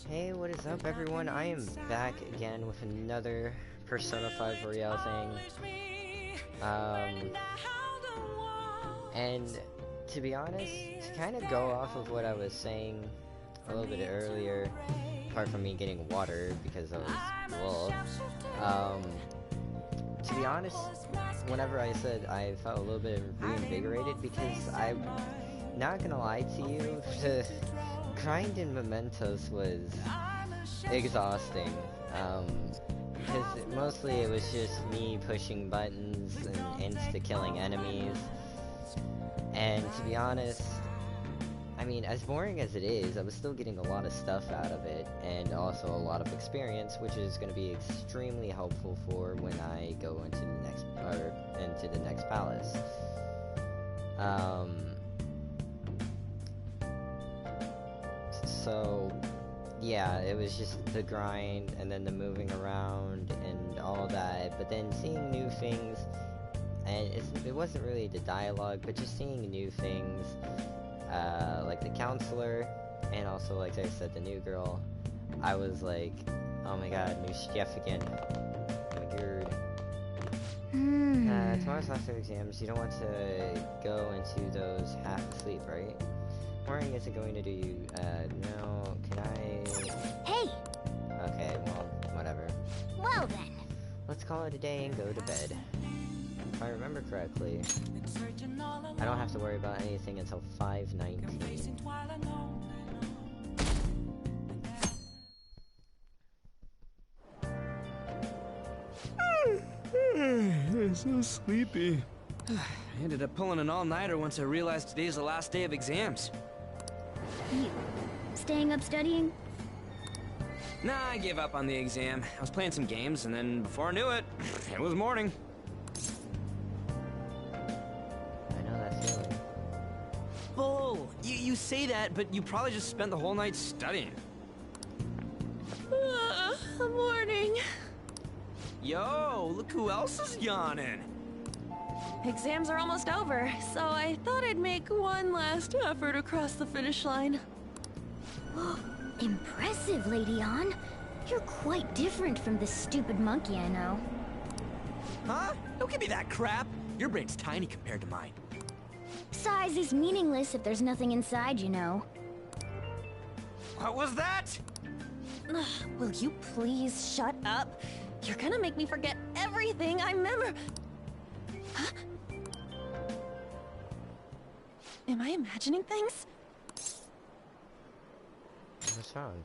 Hey, what is up everyone? I am back again with another Persona 5 Royale thing. And to be honest, to kind of go off of what I was saying a little bit earlier, apart from me getting water because I was full, to be honest, whenever I said I felt a little bit reinvigorated, because I'm not gonna lie to you, the grind in Mementos was exhausting, because mostly it was just me pushing buttons and insta-killing enemies, and to be honest, I mean, as boring as it is, I was still getting a lot of stuff out of it, and also a lot of experience, which is going to be extremely helpful for when I go into the next palace. So yeah, it was just the grind, and then the moving around, and all that, but then seeing new things, and it wasn't really the dialogue, but just seeing new things, like the counselor, and also, like I said, the new girl. I was like, oh my god, new chef again. Oh my god. Tomorrow's last day of exams. You don't want to go into those half asleep, right? Morning isn't going to do you, no, can I... Hey! Okay, well, whatever. Well then. Let's call it a day and go to bed. If I remember correctly, I don't have to worry about anything until 5:19. I'm so sleepy. I ended up pulling an all-nighter once I realized today's the last day of exams. You staying up studying? Nah, I gave up on the exam. I was playing some games, and then before I knew it, it was morning. I know that feeling. Bull! You say that, but you probably just spent the whole night studying. Morning. Yo, look who else is yawning. Exams are almost over, so I thought I'd make one last effort across the finish line. Impressive, Lady Ann. You're quite different from this stupid monkey I know. Huh? Don't give me that crap. Your brain's tiny compared to mine. Size is meaningless if there's nothing inside, you know. What was that? Will you please shut up? You're gonna make me forget everything I remember. Huh? Am I imagining things? What's wrong?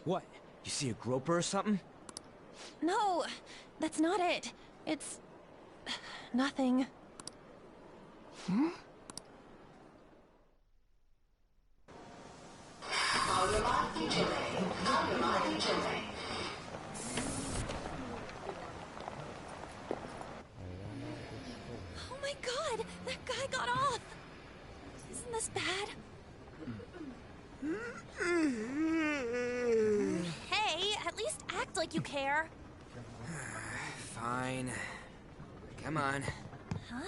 What? You see a groper or something? No, that's not it. It's... nothing. Hmm? Oh my god! That guy got off! Isn't this bad? Hey, at least act like you care. Fine. Come on. Huh?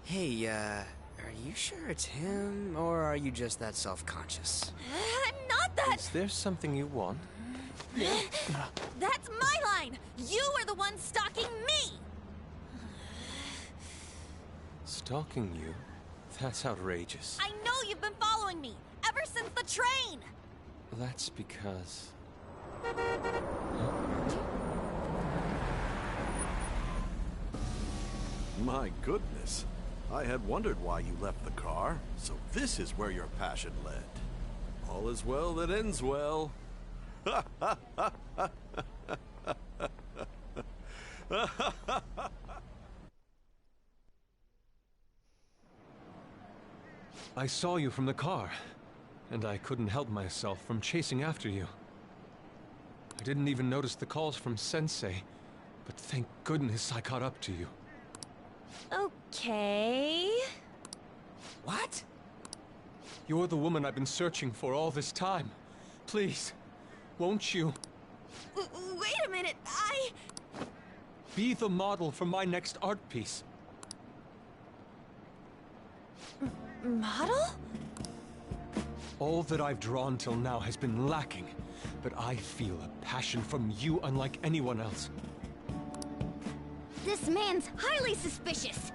Hey, are you sure it's him, or are you just that self-conscious? I'm not that... Is there something you want? That's my line! You are the one stalking me! Stalking you? That's outrageous. I know you've been following me, ever since the train! That's because... My goodness. I had wondered why you left the car, so this is where your passion led. All is well that ends well. I saw you from the car, and I couldn't help myself from chasing after you. I didn't even notice the calls from Sensei, but thank goodness I caught up to you. Okay... What? You're the woman I've been searching for all this time. Please, won't you? Wait a minute, Be the model for my next art piece. Model? All that I've drawn till now has been lacking, but I feel a passion from you unlike anyone else. This man's highly suspicious.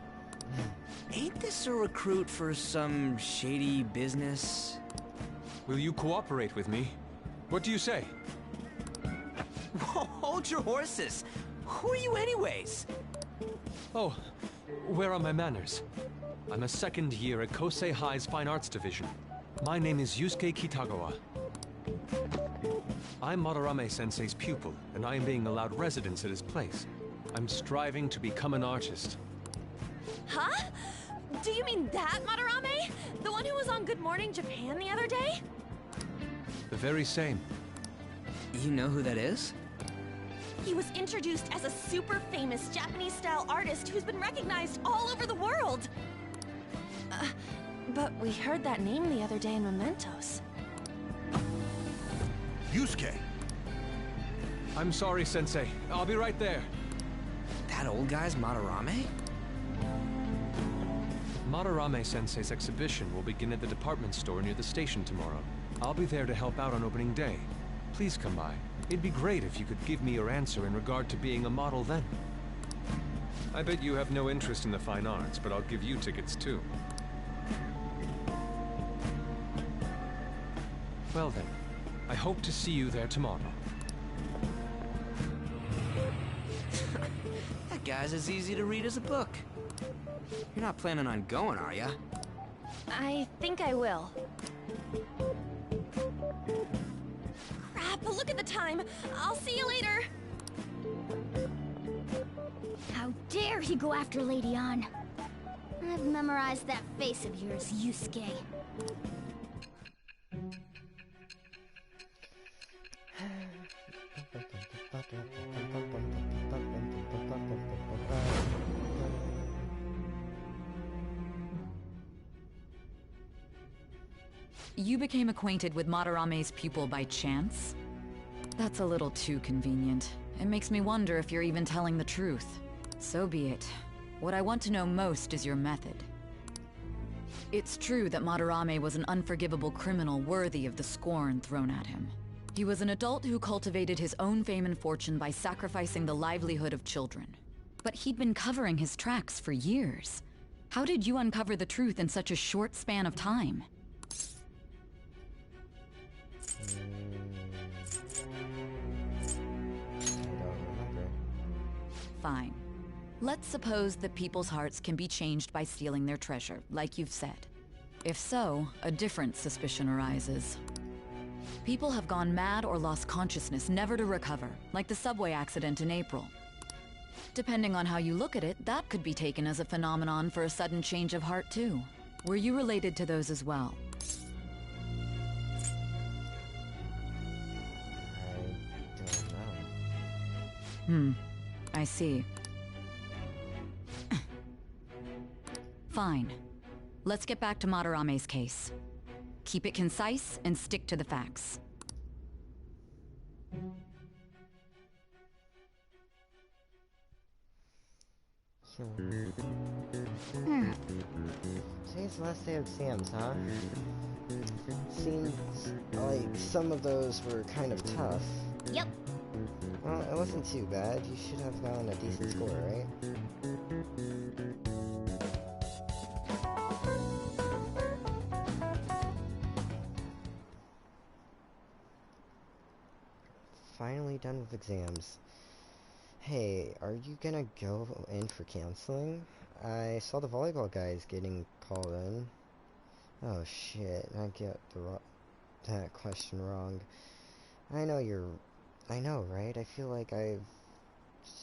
Ain't this a recruit for some shady business? Will you cooperate with me? What do you say? Whoa, hold your horses! Who are you anyways? Oh, where are my manners? I'm a second year at Kosei High's Fine Arts Division. My name is Yusuke Kitagawa. I'm Madarame-sensei's pupil, and I am being allowed residence at his place. I'm striving to become an artist. Huh? Do you mean that Madarame? The one who was on Good Morning Japan the other day? The very same. You know who that is? He was introduced as a super famous Japanese-style artist who's been recognized all over the world. But we heard that name the other day in Mementos. Yusuke! I'm sorry, Sensei. I'll be right there. That old guy's Madarame? Madarame-sensei's exhibition will begin at the department store near the station tomorrow. I'll be there to help out on opening day. Please come by. It'd be great if you could give me your answer in regard to being a model then. I bet you have no interest in the fine arts, but I'll give you tickets too. Well then, I hope to see you there tomorrow. That guy's as easy to read as a book. You're not planning on going, are ya? I think I will. Crap, look at the time. I'll see you later. How dare he go after Lady Ann? I've memorized that face of yours, Yusuke. You became acquainted with Madarame's pupil by chance? That's a little too convenient. It makes me wonder if you're even telling the truth. So be it. What I want to know most is your method. It's true that Madarame was an unforgivable criminal worthy of the scorn thrown at him. He was an adult who cultivated his own fame and fortune by sacrificing the livelihood of children. But he'd been covering his tracks for years. How did you uncover the truth in such a short span of time? Fine. Let's suppose that people's hearts can be changed by stealing their treasure, like you've said. If so, a different suspicion arises. People have gone mad or lost consciousness, never to recover, like the subway accident in April. Depending on how you look at it, that could be taken as a phenomenon for a sudden change of heart too. Were you related to those as well? I don't know. I see. Fine. Let's get back to Madarame's case. Keep it concise and stick to the facts. Today's the last day of exams, huh? Seems like some of those were kind of tough. Yep. Well, it wasn't too bad. You should have gotten a decent score, right? Finally done with exams. Hey, are you gonna go in for counseling? I saw the volleyball guys getting called in. Oh shit, I get that question wrong. I know, right? I feel like I've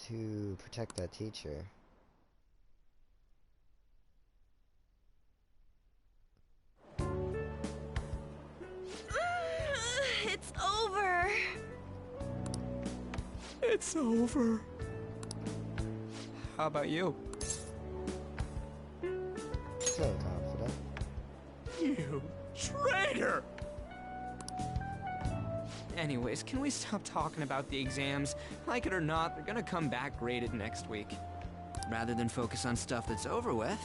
to protect that teacher. It's over. How about you? So confident. You traitor! Anyways, can we stop talking about the exams? Like it or not, they're gonna come back graded next week. Rather than focus on stuff that's over with.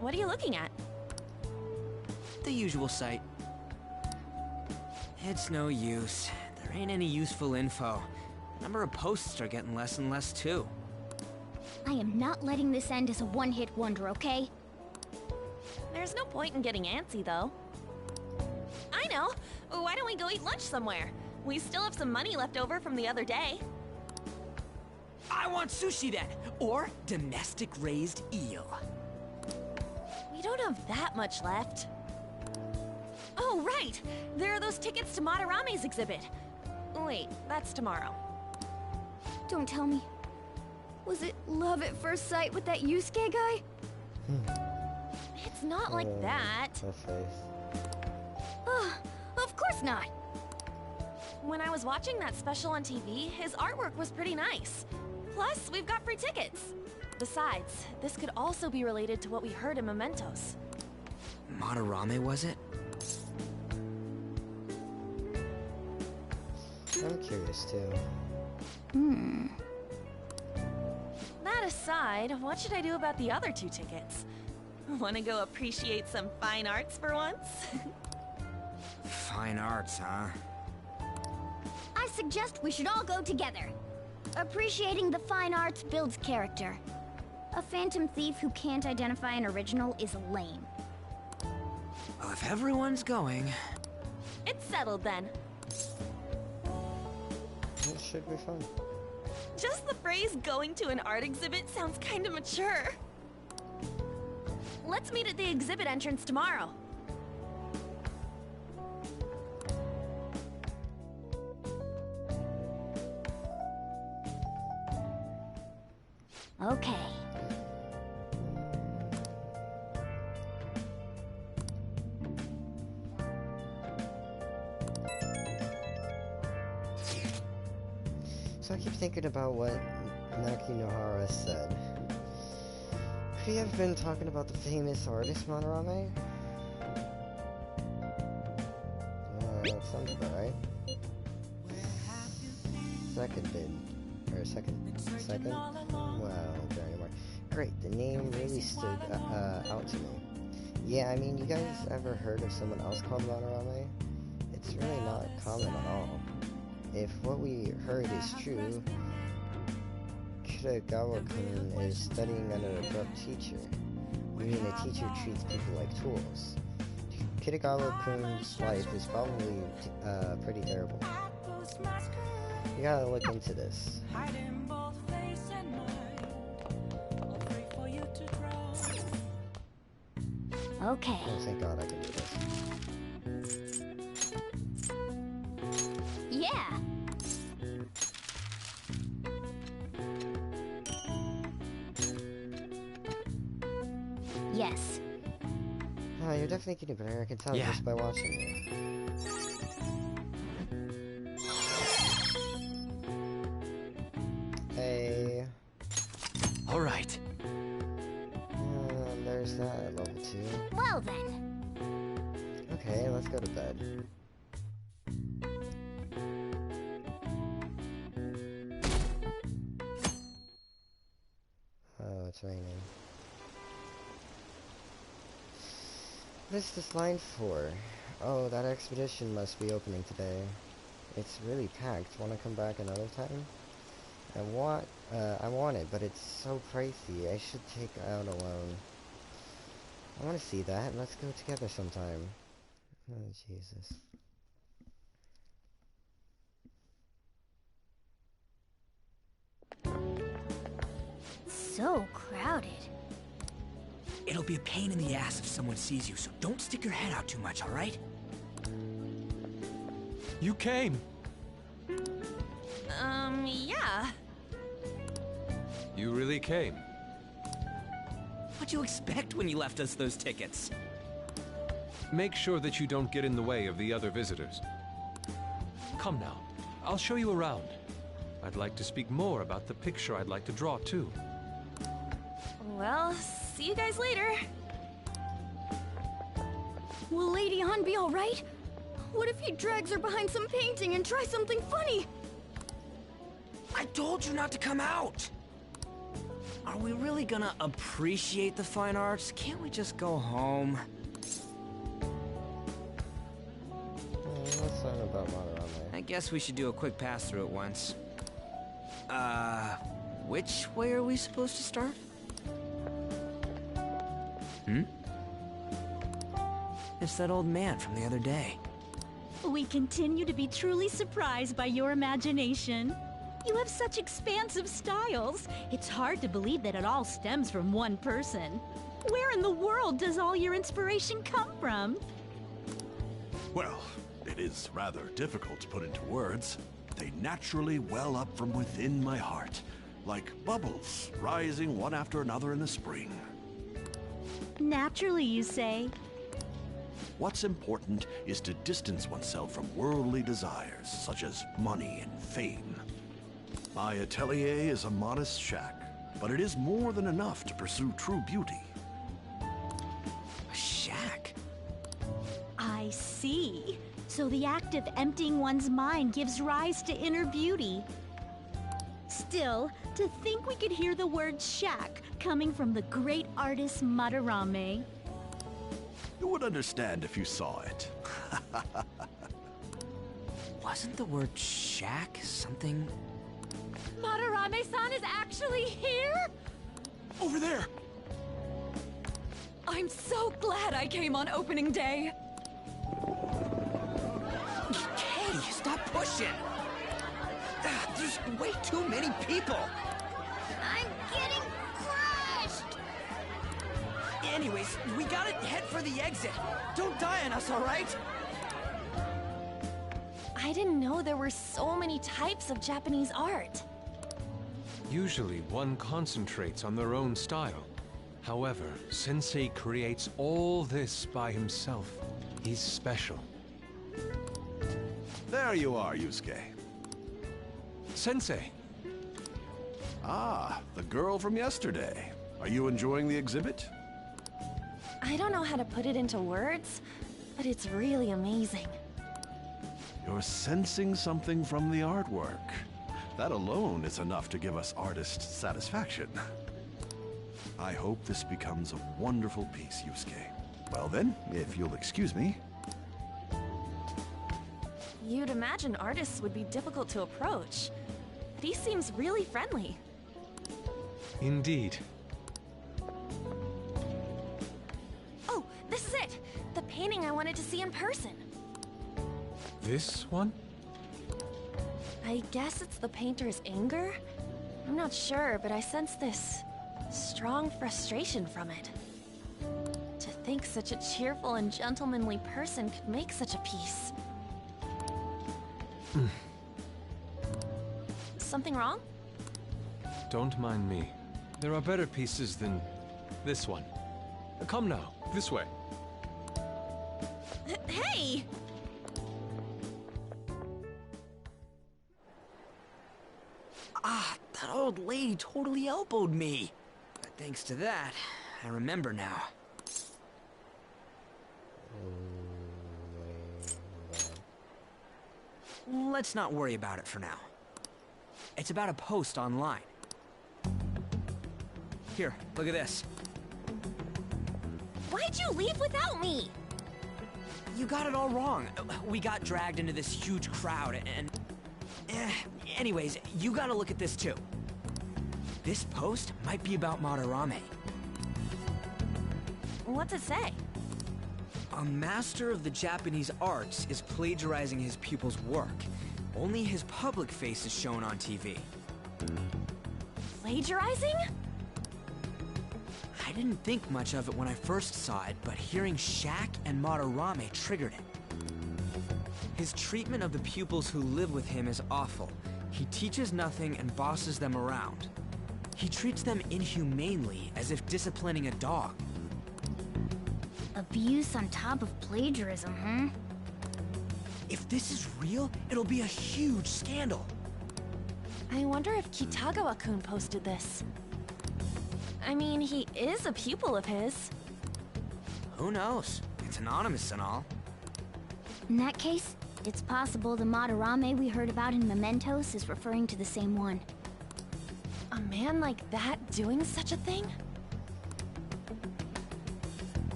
What are you looking at? The usual site. It's no use. There ain't any useful info. Number of posts are getting less and less too. I am not letting this end as a one-hit wonder, okay? There's no point in getting antsy, though. I know! Why don't we go eat lunch somewhere? We still have some money left over from the other day. I want sushi then! Or domestic-raised eel. We don't have that much left. Oh, right! There are those tickets to Madarame's exhibit. Wait, that's tomorrow. Don't tell me. Was it love at first sight with that Yusuke guy? It's not like that. Her face. Of course not. When I was watching that special on TV, his artwork was pretty nice. Plus, we've got free tickets. Besides, this could also be related to what we heard in Mementos. Madarame, was it? I'm curious too. That aside, what should I do about the other 2 tickets? Wanna go appreciate some fine arts for once? Fine arts, huh? I suggest we should all go together. Appreciating the fine arts builds character. A phantom thief who can't identify an original is lame. Well, if everyone's going... It's settled then. It should be fun. Just the phrase going to an art exhibit sounds kinda mature. Let's meet at the exhibit entrance tomorrow. Okay. So I keep thinking about what Naki Nohara said. Could he have been talking about the famous artist Madarame? That sounds about right. Second? Well, there anymore. Great, the name really stood out to me. Yeah, I mean, you guys ever heard of someone else called Madarame? It's really not common at all. If what we heard is true, Kitagawa-kun is studying under a corrupt teacher. Meaning a teacher treats people like tools. Kitagawa-kun's life is probably pretty terrible. You gotta look into this. Okay. Oh, thank God I can do this. Yeah. Yes. Oh, you're definitely getting better. I can tell Yeah. just by watching you. Hey. All right. There's that at level 2. Well then. Okay, let's go to bed. Oh, it's raining. What is this line for? Oh, that expedition must be opening today. It's really packed. Want to come back another time? I want it, but it's so pricey. I should take out alone. I want to see that. Let's go together sometime. Oh, Jesus. So crowded. It'll be a pain in the ass if someone sees you, so don't stick your head out too much, all right? You came! Yeah. You really came. What'd you expect when you left us those tickets? Make sure that you don't get in the way of the other visitors. Come now, I'll show you around. I'd like to speak more about the picture I'd like to draw, too. Well, see you guys later. Will Lady Han be alright? What if he drags her behind some painting and tries something funny? I told you not to come out! Are we really gonna appreciate the fine arts? Can't we just go home? Let's learn about Madarame. I guess we should do a quick pass-through at once. Which way are we supposed to start? It's that old man from the other day. We continue to be truly surprised by your imagination. You have such expansive styles. It's hard to believe that it all stems from one person. Where in the world does all your inspiration come from? Well, it is rather difficult to put into words. They naturally well up from within my heart, like bubbles rising one after another in the spring. Naturally, you say? What's important is to distance oneself from worldly desires, such as money and fame. My atelier is a modest shack, but it is more than enough to pursue true beauty. A shack? I see. So the act of emptying one's mind gives rise to inner beauty. Still, to think we could hear the word shack coming from the great artist Madarame. You would understand if you saw it. Wasn't the word shack something? Madarame-san is actually here? Over there! I'm so glad I came on opening day. Katie, stop pushing! There's way too many people! I'm getting crushed! Anyways, we gotta head for the exit. Don't die on us, alright? I didn't know there were so many types of Japanese art. Usually, one concentrates on their own style. However, Sensei creates all this by himself. He's special. There you are, Yusuke. Sensei! Ah, the girl from yesterday. Are you enjoying the exhibit? I don't know how to put it into words, but it's really amazing. You're sensing something from the artwork. That alone is enough to give us artist satisfaction. I hope this becomes a wonderful piece, Yusuke. Well then, if you'll excuse me. You'd imagine artists would be difficult to approach, but he seems really friendly. Indeed. Oh, this is it! The painting I wanted to see in person. This one? I guess it's the painter's anger? I'm not sure, but I sense this strong frustration from it. To think such a cheerful and gentlemanly person could make such a piece. Something wrong? Don't mind me. There are better pieces than this one. Come now, this way. Hey! That old lady totally elbowed me. But thanks to that, I remember now. Let's not worry about it for now. It's about a post online. Here, look at this. Why'd you leave without me? You got it all wrong. We got dragged into this huge crowd and... anyways, you gotta look at this too. This post might be about Madarame. What's it say? A master of the Japanese arts is plagiarizing his pupil's work. Only his public face is shown on TV. Plagiarizing? I didn't think much of it when I first saw it, but hearing Shack and Madarame triggered it. His treatment of the pupils who live with him is awful. He teaches nothing and bosses them around. He treats them inhumanely, as if disciplining a dog. Abuse on top of plagiarism, huh? If this is real, it'll be a huge scandal. I wonder if Kitagawa-kun posted this. I mean, he is a pupil of his. Who knows? It's anonymous and all. In that case, it's possible the Madarame we heard about in Mementos is referring to the same one. A man like that doing such a thing?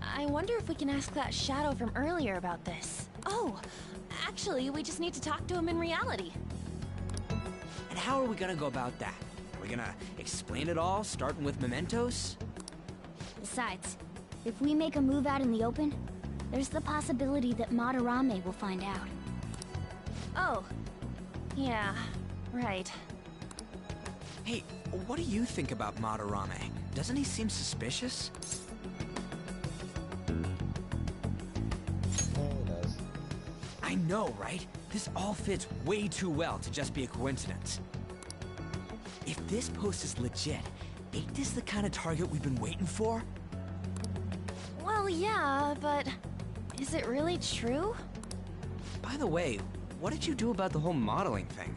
I wonder if we can ask that shadow from earlier about this. Oh, actually, we just need to talk to him in reality. And how are we gonna go about that? Are we gonna explain it all, starting with Mementos? Besides, if we make a move out in the open, there's the possibility that Madarame will find out. Oh, yeah, right. Hey, what do you think about Madarame? Doesn't he seem suspicious? Yeah, he does. I know, right? This all fits way too well to just be a coincidence. If this post is legit, ain't this the kind of target we've been waiting for? Well, yeah, but is it really true? By the way, what did you do about the whole modeling thing?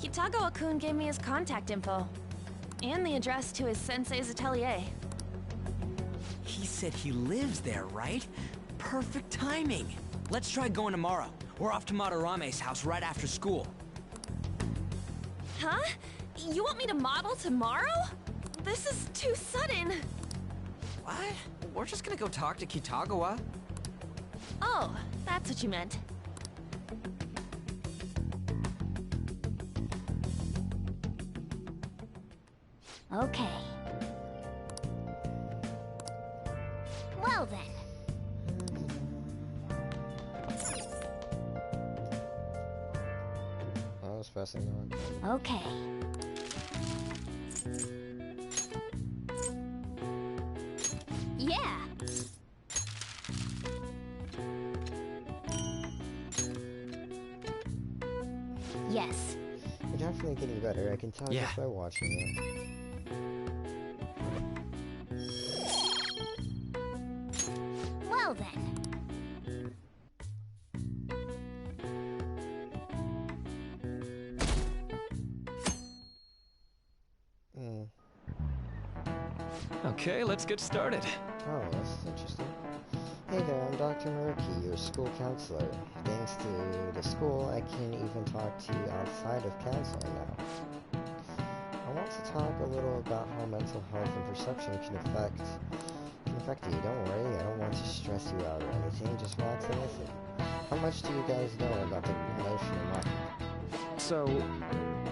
Kitagawa-kun gave me his contact info. And the address to his sensei's atelier. He said he lives there, right? Perfect timing. Let's try going tomorrow. We're off to Madarame's house right after school. Huh? You want me to model tomorrow? This is too sudden. What? We're just gonna go talk to Kitagawa. Oh, that's what you meant. Okay. Well then. I was pressing the wrong. Okay. Yeah. Yes. You're definitely getting better. I can tell Yeah. just by watching it. Well then. Hmm. Okay, let's get started. Oh, that's interesting. Hey there, I'm Dr. Maruki, your school counselor. Thanks to the school, I can even talk to you outside of counseling now. I want to talk a little about how mental health and perception can affect you. Don't worry, I don't want to stress you out or anything, just relax and listen. How much do you guys know about the emotional mind? So,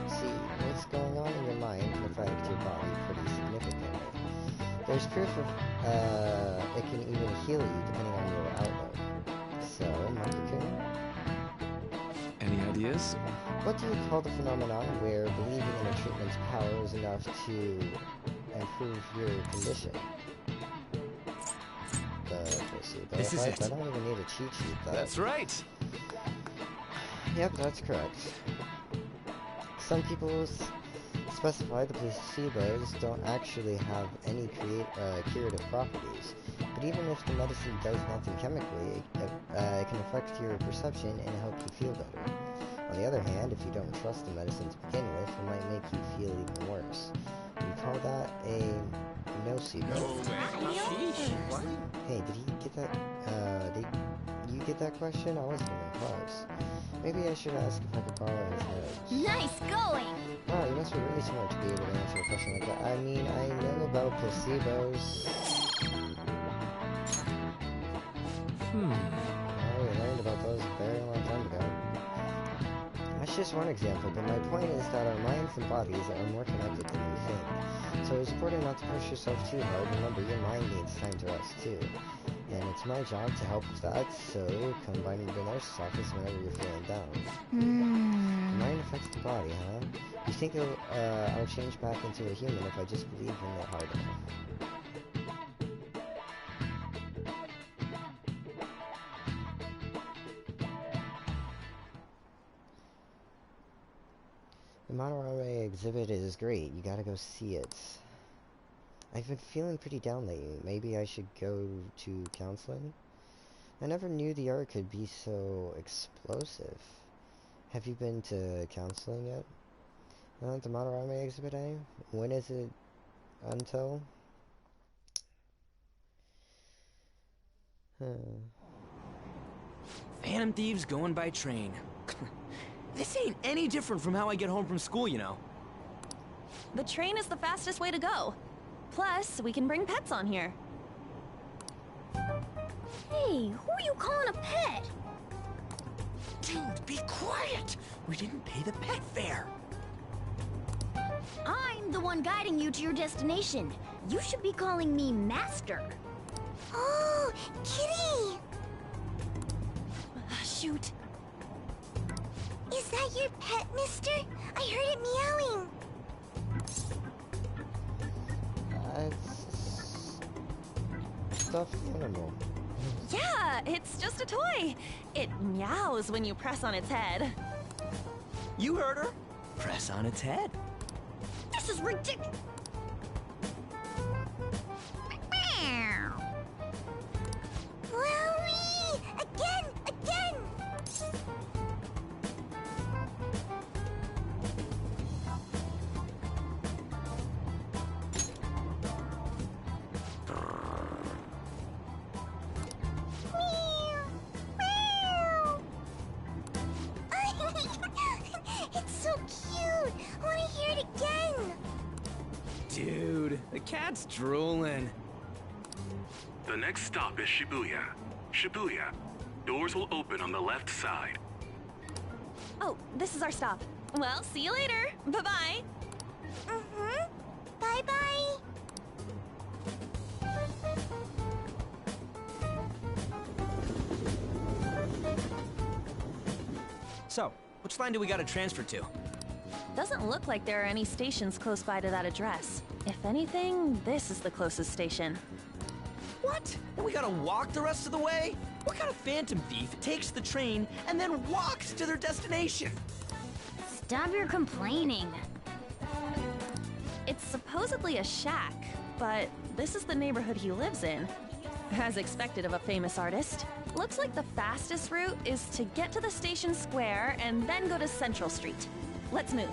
See, what's going on in your mind can affect your body pretty significantly. There's proof of, it can even heal you depending on your outlook. So, Maki-kun, any ideas? what do you call the phenomenon where believing in a treatment's power is enough to improve your condition? The placebo This is effect? it. I don't even need a cheat sheet though. That's right. Yep, that's correct. Some people specify the placebos don't actually have any curative properties, but even if the medicine does nothing chemically, it can affect your perception and help you feel better. On the other hand, if you don't trust the medicine to begin with, it might make you feel even worse. We call that a nocebo. Hey, did he get that? Did you get that question? I wasn't even close. Maybe I should ask if I could borrow his notes. Nice going! Wow, you must be really smart to be able to answer a question like that. I mean, I know about placebos. Oh, we learned about those a very long time ago. That's just one example, but my point is that our minds and bodies are more connected than we think. So it's important not to push yourself too hard. Remember, your mind needs time to rest too. And it's my job to help with that, so come by the nurse's office whenever you're feeling down. The mind affects the body, huh? You think I'll change back into a human if I just believe in it hard enough? The Madarame exhibit is great. You gotta go see it. I've been feeling pretty down lately. Maybe I should go to counseling? I never knew the art could be so explosive. Have you been to counseling yet? The Monorama exhibit aim? When is it until? Phantom thieves going by train. This ain't any different from how I get home from school, you know. The train is the fastest way to go. Plus, we can bring pets on here. Hey, who are you calling a pet? Dude, be quiet! We didn't pay the pet fare. I'm the one guiding you to your destination. You should be calling me Master. Oh, Kitty! Shoot. Is that your pet, mister? I heard it meowing. It's a stuffed animal. Yeah, it's just a toy. It meows when you press on its head. You heard her. Press on its head. This is ridiculous. Lowry! Again! It's so cute! I want to hear it again! Dude, the cat's drooling. The next stop is Shibuya. Shibuya. Doors will open on the left side. Oh, this is our stop. Well, see you later. Bye-bye. Bye-bye! So, which line do we gotta transfer to? Doesn't look like there are any stations close by to that address. If anything, this is the closest station. What? And we gotta walk the rest of the way? What kind of phantom thief takes the train and then walks to their destination? Stop your complaining. It's supposedly a shack, but this is the neighborhood he lives in. As expected of a famous artist. Looks like the fastest route is to get to the station square and then go to Central Street. Let's move.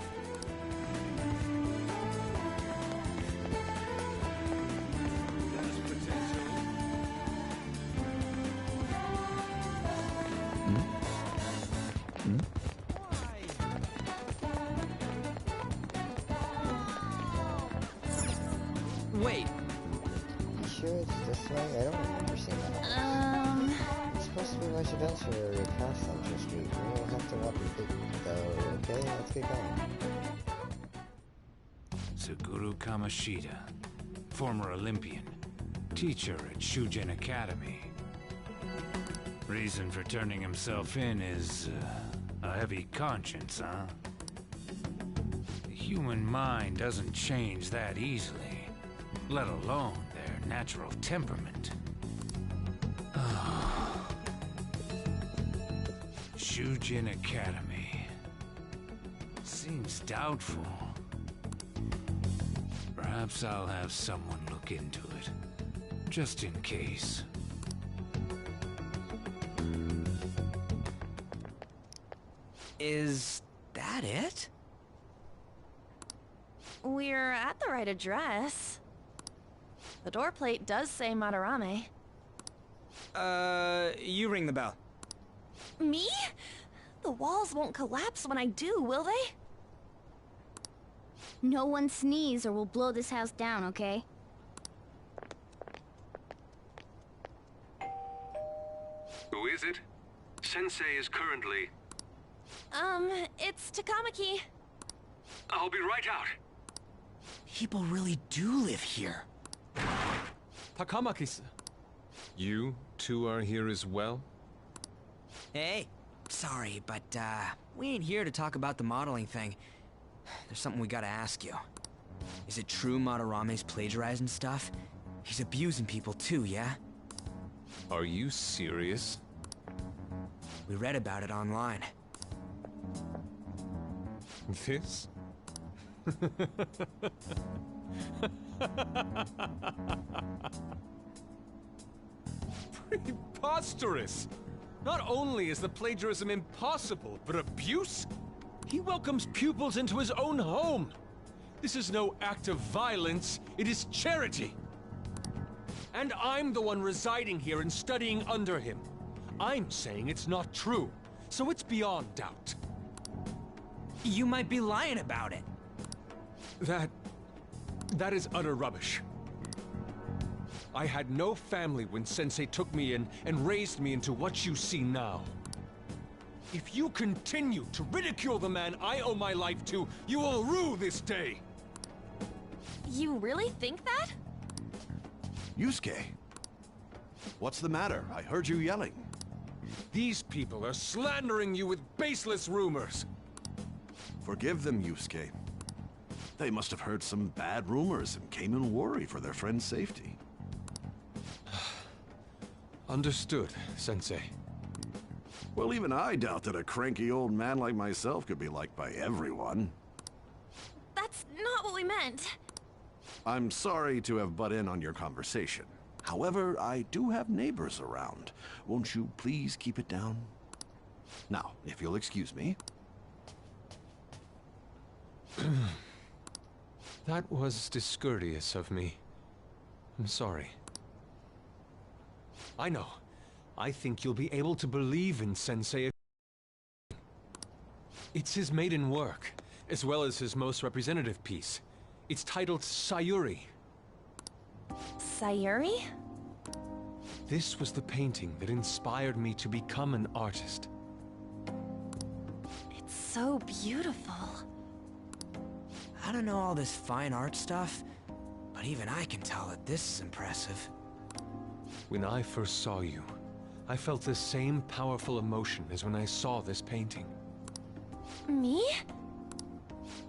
Wait, You sure it's this way? I don't remember seeing that. It's supposed to be residential area past Central Street. We don't have to walk a bit though, okay? Let's get going. Suguru Kamoshida, former Olympian, teacher at Shujin Academy. Reason for turning himself in is a heavy conscience, huh? The human mind doesn't change that easily, let alone their natural temperament. Shujin Academy. Seems doubtful. Perhaps I'll have someone look into it, just in case. is that it? We're at the right address. The door plate does say Madarame. You ring the bell. Me? The walls won't collapse when I do, will they? No one sneeze or we'll blow this house down, okay? Who is it? Sensei is currently... It's Takamaki. I'll be right out. People really do live here. Takamaki-san. You two are here as well? Hey, sorry, but, we ain't here to talk about the modeling thing. There's something we gotta ask you. Is it true Madarame's plagiarizing stuff? He's abusing people too, yeah? Are you serious? We read about it online. This? Preposterous! Not only is the plagiarism impossible, but abuse? He welcomes pupils into his own home. This is no act of violence, it is charity. And I'm the one residing here and studying under him. I'm saying it's not true, so it's beyond doubt. You might be lying about it. That is utter rubbish. I had no family when Sensei took me in and raised me into what you see now. If you continue to ridicule the man I owe my life to, you will rue this day! You really think that? Yusuke, what's the matter? I heard you yelling. These people are slandering you with baseless rumors. Forgive them, Yusuke. They must have heard some bad rumors and came in worry for their friend's safety. Understood, Sensei. Well, even I doubt that a cranky old man like myself could be liked by everyone. That's not what we meant. I'm sorry to have butt in on your conversation. However, I do have neighbors around. Won't you please keep it down? Now, if you'll excuse me. That was discourteous of me. I'm sorry. I know. I think you'll be able to believe in Sensei. It's his maiden work, as well as his most representative piece. It's titled Sayuri. Sayuri? This was the painting that inspired me to become an artist. It's so beautiful. I don't know all this fine art stuff, but even I can tell that this is impressive. When I first saw you, I felt the same powerful emotion as when I saw this painting. Me?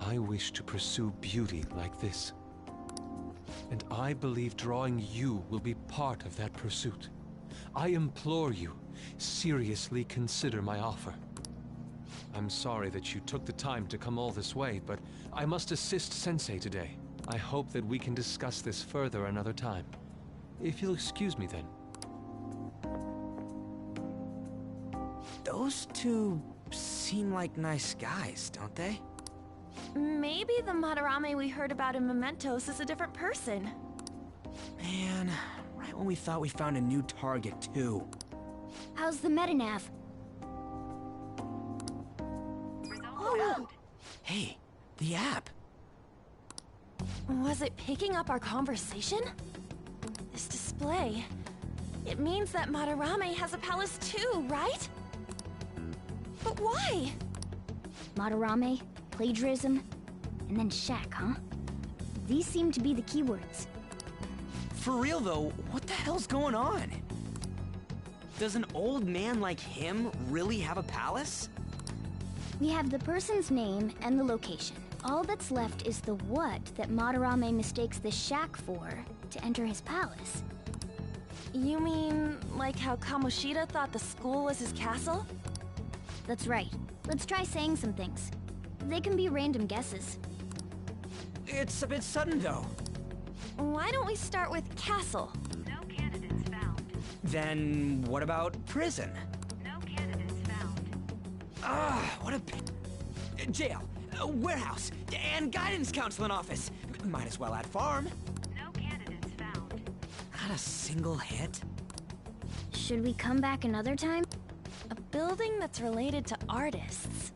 I wish to pursue beauty like this. And I believe drawing you will be part of that pursuit. I implore you, seriously consider my offer. I'm sorry that you took the time to come all this way, but I must assist Sensei today. I hope that we can discuss this further another time. If you'll excuse me then. Those two seem like nice guys, don't they? Maybe the Madarame we heard about in Mementos is a different person. Man, right when we thought we found a new target, too. How's the metanav? Oh, Hey, the app. Was it picking up our conversation? This display... It means that Madarame has a palace too, right? But why? Madarame, plagiarism, and then Shack, huh? These seem to be the keywords. For real though, what the hell's going on? Does an old man like him really have a palace? We have the person's name and the location. All that's left is the what that Madarame mistakes the shack for to enter his palace. You mean, like how Kamoshida thought the school was his castle? That's right. Let's try saying some things. They can be random guesses. It's a bit sudden though. Why don't we start with castle? No candidates found. Then what about prison? No candidates found. Ah, what a jail, warehouse, and guidance counseling office. Might as well add farm. No candidates found. Not a single hit. Should we come back another time? A building that's related to artists.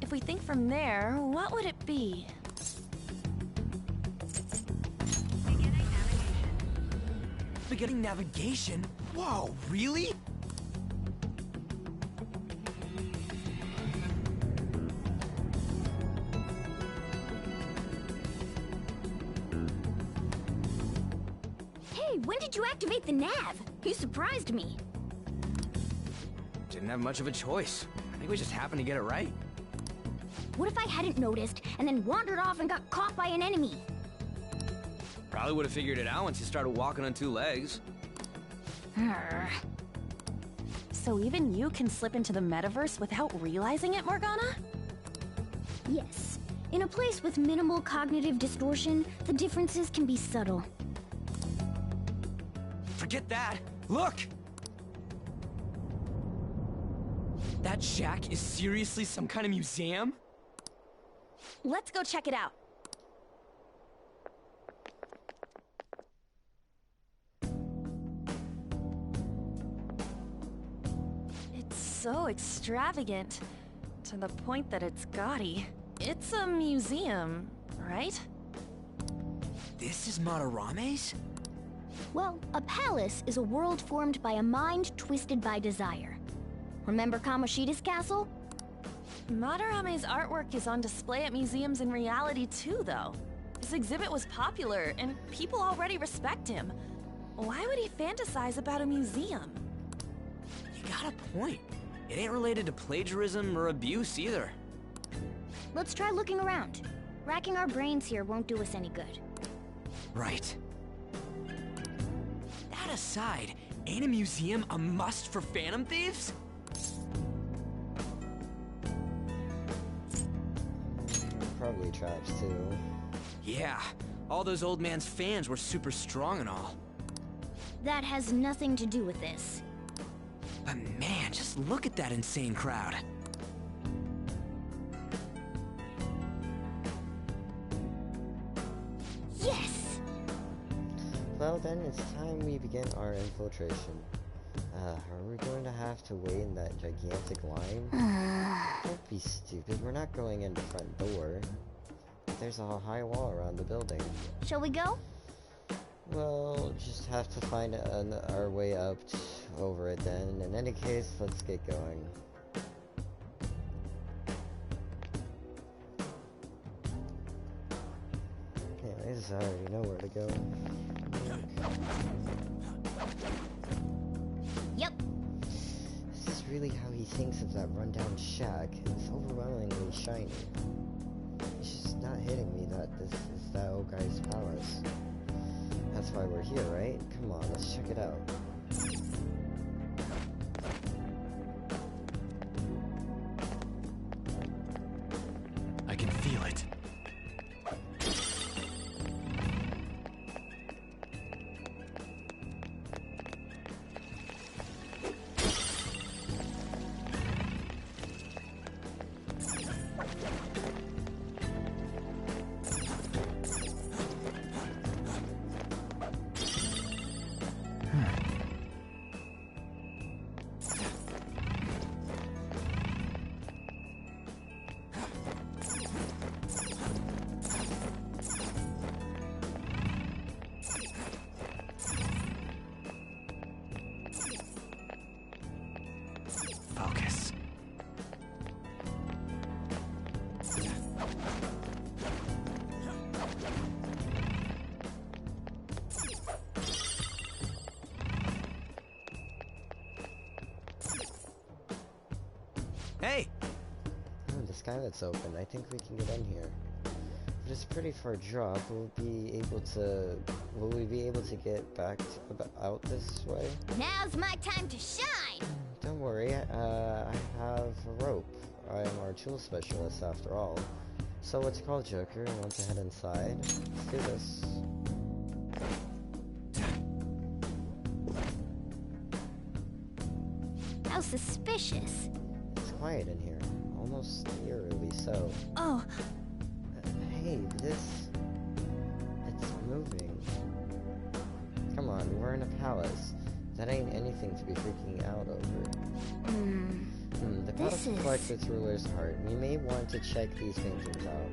If we think from there, what would it be? Beginning navigation? Whoa, really? Hey, when did you activate the nav? You surprised me. Didn't have much of a choice. I think we just happened to get it right. What if I hadn't noticed and then wandered off and got caught by an enemy? Probably would have figured it out once you started walking on two legs. So even you can slip into the metaverse without realizing it, Morgana? Yes. In a place with minimal cognitive distortion, the differences can be subtle. Forget that. Look! That shack is seriously some kind of museum? Let's go check it out. It's so extravagant, to the point that it's gaudy. It's a museum, right? This is Madarame's? Well, a palace is a world formed by a mind twisted by desire. Remember Kamoshida's castle? Madarame's artwork is on display at museums in reality too, though. His exhibit was popular, and people already respect him. Why would he fantasize about a museum? You got a point. It ain't related to plagiarism or abuse either. Let's try looking around. Racking our brains here won't do us any good. Right. That aside, ain't a museum a must for Phantom Thieves? Probably traps too. Yeah, all those old man's fans were super strong and all. That has nothing to do with this. But man, just look at that insane crowd. Yes! Well then, it's time we begin our infiltration. Are we going to have to wait in that gigantic line? Don't be stupid, we're not going in the front door. There's a high wall around the building. Shall we go? Well, just have to find our way up over it then. In any case, let's get going. Anyways, I already know where to go. Yep. This is really how he thinks of that rundown shack. It's overwhelmingly shiny. It's just not hitting me that this is that old guy's palace. That's why we're here, right? Come on, let's check it out. I can feel it. Focus. Hey! Oh, the skylight's open. I think we can get in here. But it's a pretty far drop. Will we be able to get back out this way? Now's my time to shine! Don't worry, I have a rope. I'm our tool specialist after all. So what's it called, Joker? Want to head inside? Let's do this. How suspicious. It's quiet in here. Almost eerily so. Oh, Hey, it's moving. Come on, we're in a palace. That ain't anything to be freaking out over. The palace reflects its ruler's heart. We may want to check these paintings out.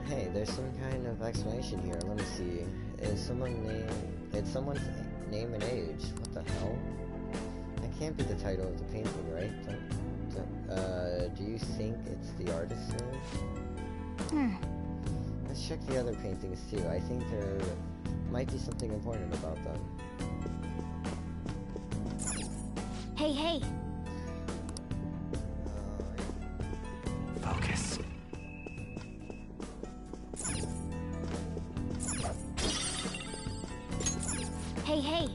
Hey, there's some kind of explanation here. Let me see. It's someone's name and age. What the hell? That can't be the title of the painting, right? Do you think it's the artist's name? Let's check the other paintings too. I think there might be something important about them. hey. Focus. Hey.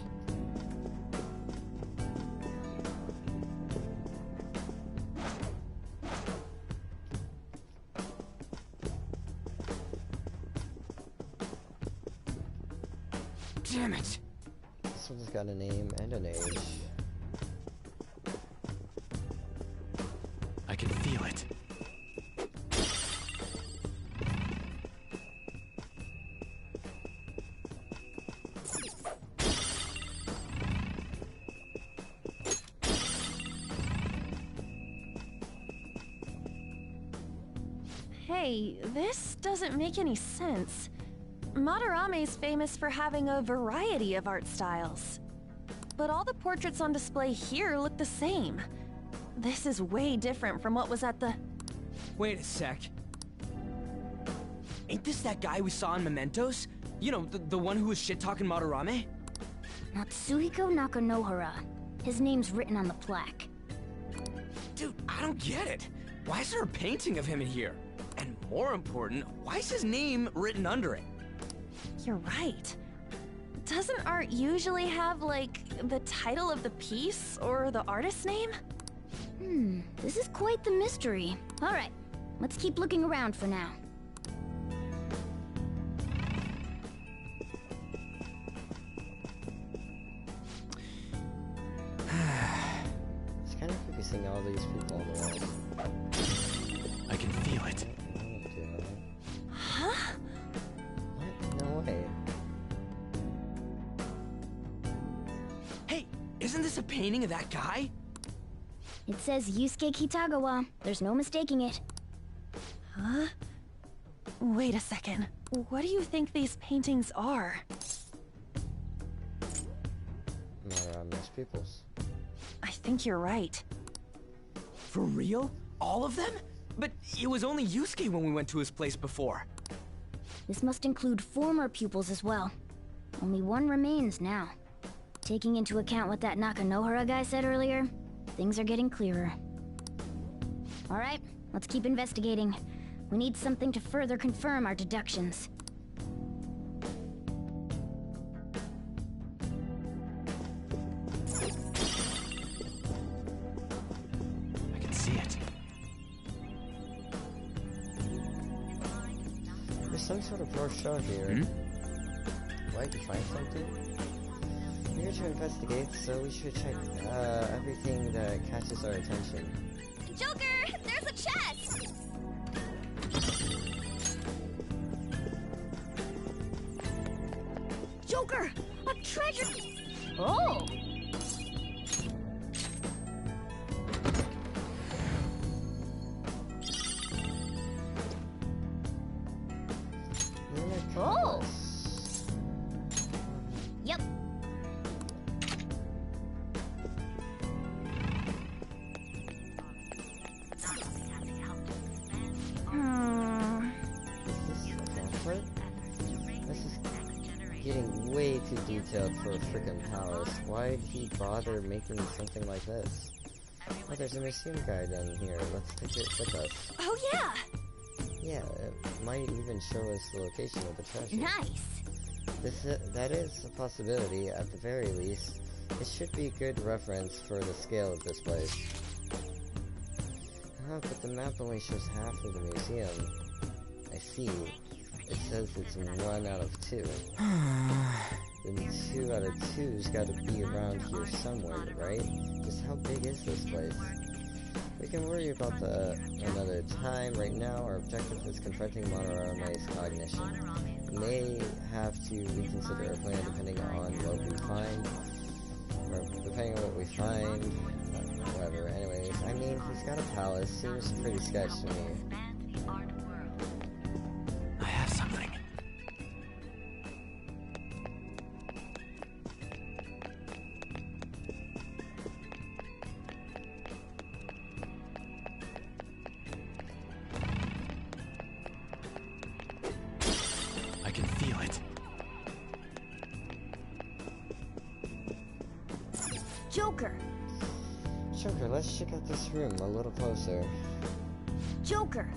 Damn it! This one's got a name and an age. Hey, this doesn't make any sense. Madarame's famous for having a variety of art styles. But all the portraits on display here look the same. This is way different from what was at the... Wait a sec. Ain't this that guy we saw in Mementos? You know, the one who was shit-talking Madarame? Natsuhiko Nakanohara. His name's written on the plaque. Dude, I don't get it. Why is there a painting of him in here? And more important, why is his name written under it? You're right. Doesn't art usually have, like, the title of the piece or the artist's name? This is quite the mystery. Alright, let's keep looking around for now. It's kind of creepy seeing all these people on the walls. I can feel it. Huh? What? No way. Hey, isn't this a painting of that guy? It says Yusuke Kitagawa. There's no mistaking it. Huh? Wait a second. What do you think these paintings are? Madarame's pupils. I think you're right. For real? All of them? But it was only Yusuke when we went to his place before. This must include former pupils as well. Only one remains now. Taking into account what that Nakanohara guy said earlier, things are getting clearer. Alright, let's keep investigating. We need something to further confirm our deductions. I can see it. There's some sort of brochure here. Why, you find something? We're here to investigate, so we should check everything that catches our attention. Joker! There's a chest! Joker! A treasure! Oh! Oh! Yep. This is getting way too detailed for a freaking palace. Why'd he bother making something like this? Oh, there's a museum guide down here. Let's take it with us. Oh yeah! Yeah, it might even show us the location of the treasure. Nice! That is a possibility, at the very least. It should be a good reference for the scale of this place. But the map only shows half of the museum. I see. It says it's 1 out of 2. Then 2 out of 2's gotta be around here somewhere, right? Just how big is this place? We can worry about that another time. Right now, our objective is confronting Madarame's cognition. We may have to reconsider our plan depending on what we find. Or depending on what we find. Whatever, anyways. I mean, he's got a palace. Seems pretty sketch to me. I have something. I can feel it. Joker! Joker, let's check out this room a little closer. Joker!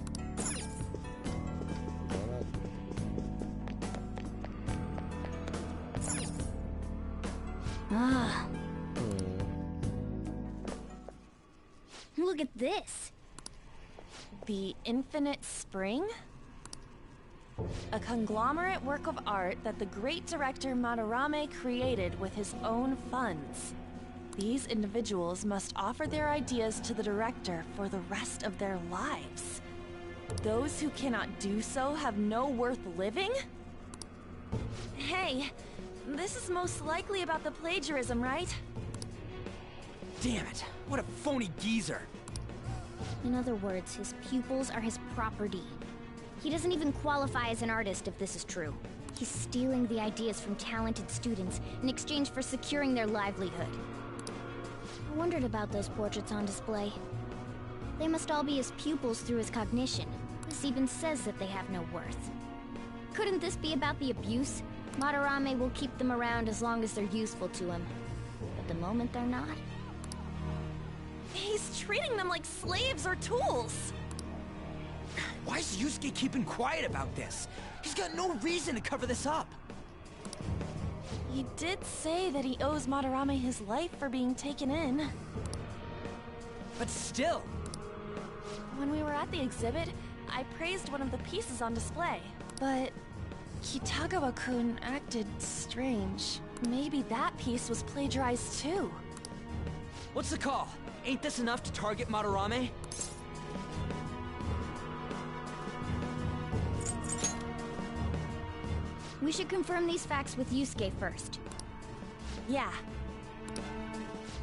Ah. Look at this. The Infinite Spring? A conglomerate work of art that the great director Madarame created with his own funds. These individuals must offer their ideas to the director for the rest of their lives. Those who cannot do so have no worth living? Hey, this is most likely about the plagiarism, right? Damn it! What a phony geezer! In other words, his pupils are his property. He doesn't even qualify as an artist if this is true. He's stealing the ideas from talented students in exchange for securing their livelihood. I wondered about those portraits on display. They must all be his pupils through his cognition. This even says that they have no worth. Couldn't this be about the abuse? Madarame will keep them around as long as they're useful to him. But the moment they're not... He's treating them like slaves or tools! Why is Yusuke keeping quiet about this? He's got no reason to cover this up. He did say that he owes Madarame his life for being taken in. But still... When we were at the exhibit, I praised one of the pieces on display. But Kitagawa-kun acted strange. Maybe that piece was plagiarized too. What's the call? Ain't this enough to target Madarame? We should confirm these facts with Yusuke first. Yeah.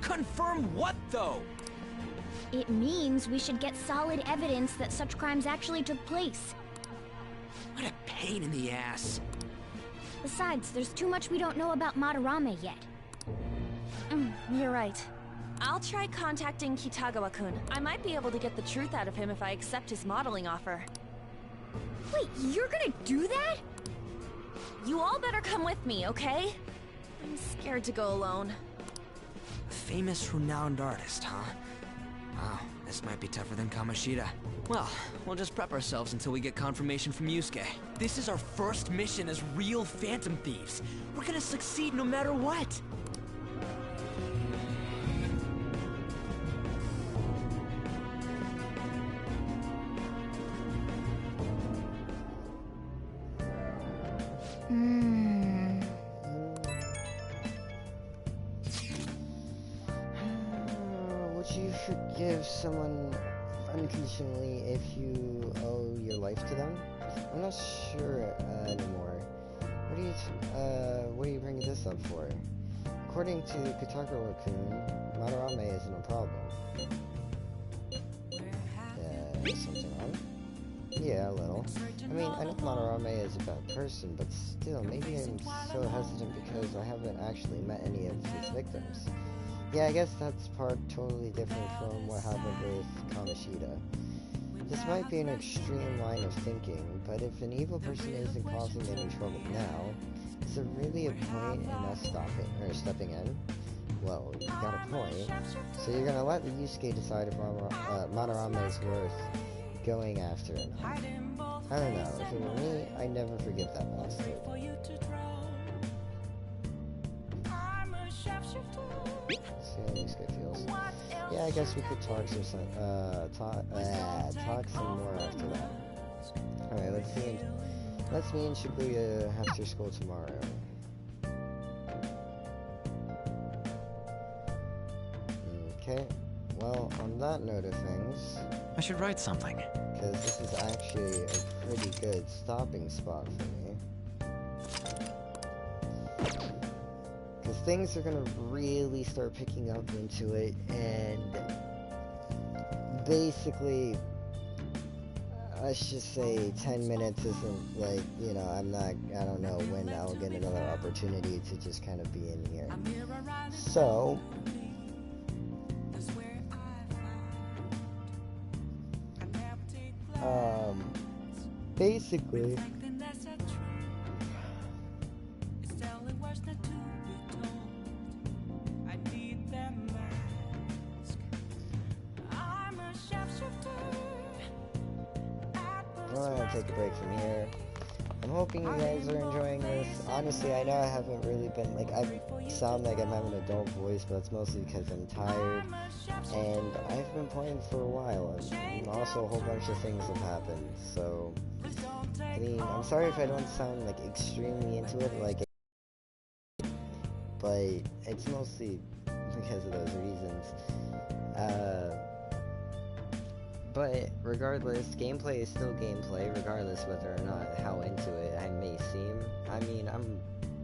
Confirm what, though? It means we should get solid evidence that such crimes actually took place. What a pain in the ass. Besides, there's too much we don't know about Madarame yet. You're right. I'll try contacting Kitagawa-kun. I might be able to get the truth out of him if I accept his modeling offer. Wait, you're gonna do that? You all better come with me, okay? I'm scared to go alone. A famous, renowned artist, huh? Wow, this might be tougher than Kamoshida. Well, we'll just prep ourselves until we get confirmation from Yusuke. This is our first mission as real Phantom Thieves. We're gonna succeed no matter what. Would you forgive someone unconditionally if you owe your life to them? I'm not sure anymore. What are you bringing this up for? According to Kitagawa-kun, Madarame isn't a problem. Something wrong? Yeah, a little. I mean, I know Madarame is a bad person, but still, maybe I'm so hesitant because I haven't actually met any of his victims. Yeah, I guess that's totally different from what happened with Kamoshida. This might be an extreme line of thinking, but if an evil person isn't causing any trouble now, is there really a point in us stepping in? Well, you got a point. So you're gonna let the Yusuke decide if Madarame is worth going after or not. I don't know, if it were me, I'd never forgive that bastard. See how Yusuke feels. Yeah, I guess we could talk some more after that. Alright, let's meet in Shibuya after school tomorrow. Okay, well, on that note of things... I should write something. Because this is actually a pretty good stopping spot for me. Because things are gonna really start picking up into it, and basically, let's just say 10 minutes isn't like, you know, I don't know when I'll get another opportunity to just kind of be in here. So, basically, I'm gonna take a break from here. I'm hoping you guys are enjoying this. Honestly, I know I haven't really been, like, I sound like I'm having an adult voice, but it's mostly because I'm tired, and I've been playing for a while, and also a whole bunch of things have happened, so, I mean, I'm sorry if I don't sound, like, extremely into it, like, but it's mostly because of those reasons. But regardless, gameplay is still gameplay, regardless whether or not how into it I may seem. I mean, I'm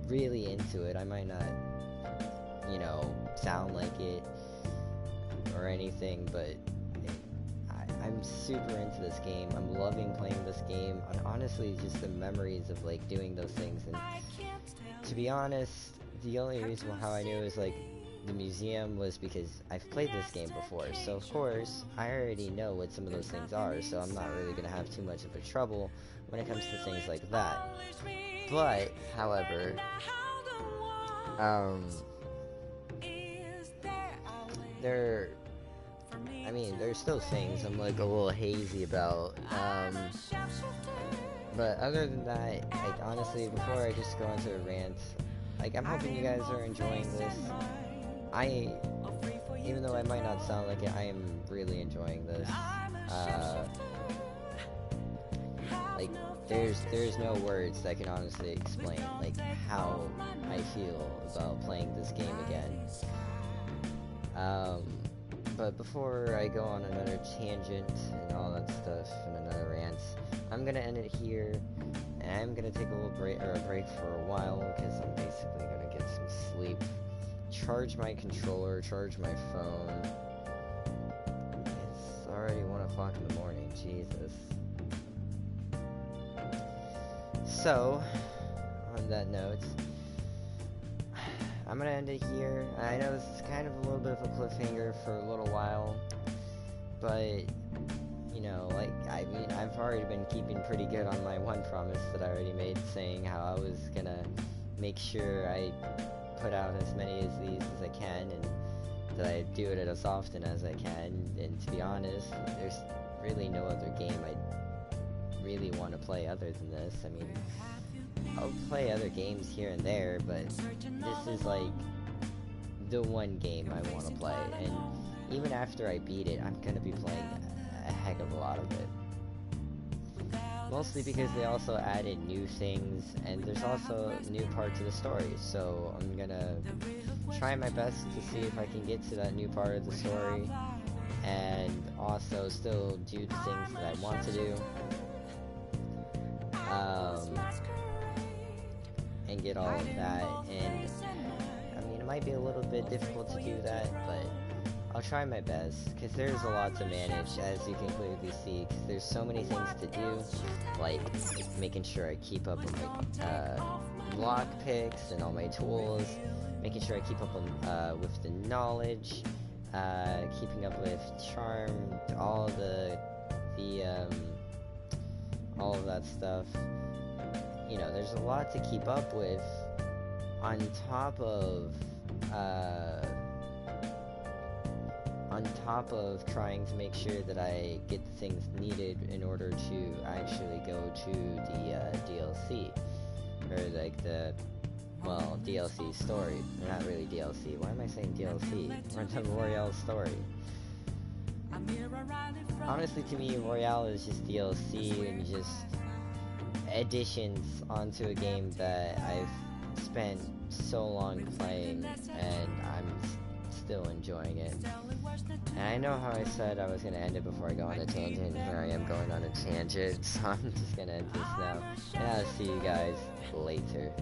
really into it. I might not, you know, sound like it or anything, but I I'm super into this game. I'm loving playing this game, and honestly, just the memories of like doing those things. And to be honest, the only reason how I knew it was like the museum was because I've played this game before. So of course, I already know what some of those things are. So I'm not really gonna have too much of a trouble when it comes to things like that. But however, there's still things I'm like a little hazy about. But other than that, like honestly, before I just go into a rant, like I'm hoping you guys are enjoying this. Even though I might not sound like it, I am really enjoying this. Like there's no words that can honestly explain like how I feel about playing this game again. But before I go on another tangent and all that stuff and another rant, I'm gonna end it here, and I'm gonna take a little break for a while because I'm basically gonna get some sleep, charge my controller, charge my phone. It's already 1 o'clock in the morning, Jesus. So, on that note, I'm gonna end it here. I know this is kind of a little bit of a cliffhanger for a little while, but, you know, like, I mean, I've already been keeping pretty good on my one promise that I already made, saying how I was gonna make sure I put out as many of these as I can, and that I do it as often as I can. And to be honest, there's really no other game I really want to play other than this. I mean, I'll play other games here and there, but this is like the one game I want to play, and even after I beat it, I'm gonna be playing a heck of a lot of it. Mostly because they also added new things, and there's also new parts of the story, so I'm gonna try my best to see if I can get to that new part of the story, and also still do the things that I want to do. And get all of that, and I mean, it might be a little bit difficult to do that, but I'll try my best, because there's a lot to manage, as you can clearly see, because there's so many things to do, like making sure I keep up with my block picks and all my tools, making sure I keep up on, with the knowledge, keeping up with charm, all all of that stuff. You know, there's a lot to keep up with, on top of trying to make sure that I get the things needed in order to actually go to the DLC, or like the, well, DLC story. Not really DLC. Why am I saying DLC? Or the Royale story. Honestly, to me, Royale is just DLC and just additions onto a game that I've spent so long playing, and I'm still enjoying it. And I know how I said I was going to end it before I go on a tangent. Here I am going on a tangent, so I'm just going to end this now. And I'll see you guys later.